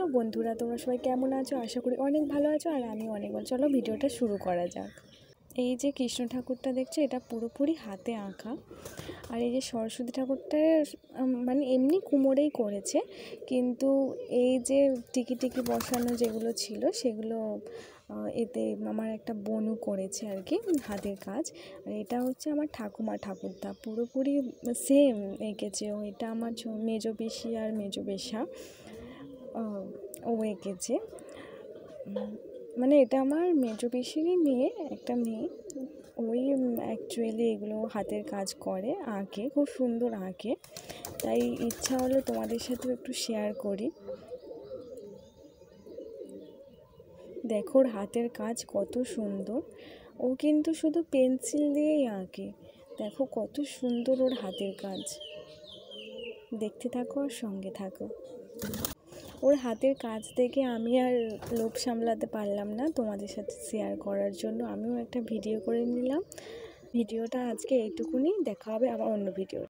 Hello বন্ধুরা, তোমরা সবাই কেমন আছো? আশা করি অনেক ভালো আছো আর আমি অনেক ভালো। চলো ভিডিওটা শুরু করা যাক। এই যে কৃষ্ণ ঠাকুরটা দেখছো, এটা পুরোপুরি হাতে আঁকা। আর এই যে সরস্বতী ঠাকুরটা মানে এমনি কুমোরেই করেছে, কিন্তু এই যে টিকি টিকি বসানো যেগুলো ছিল সেগুলো এতে আমার একটা বোনও করেছে আর কি, হাতের কাজ। আর এটা হচ্ছে আমার ঠাকুরদা, পুরোপুরি সেম এঁকেছে ও। এটা আমার মেজো পিসি আর মেজো বেশা ও এঁকেছে। মানে এটা আমার মেজো পিসিরই মেয়ে, একটা মেয়ে। ওই অ্যাকচুয়ালি এগুলো হাতের কাজ করে, আঁকে, খুব সুন্দর আঁকে। তাই ইচ্ছা হলো তোমাদের সাথেও একটু শেয়ার করি। দেখো ওর হাতের কাজ কত সুন্দর। ও কিন্তু শুধু পেন্সিল দিয়েই আঁকে। দেখো কত সুন্দর ওর হাতের কাজ। দেখতে থাকো আর সঙ্গে থাকো। ওর হাতের কাজ দেখে আমি আর লোভ সামলাতে পারলাম না তোমাদের সাথে শেয়ার করার জন্য আমিও একটা ভিডিও করে নিলাম। ভিডিওটা আজকে এইটুকুনি, দেখা হবে আবার অন্য ভিডিও।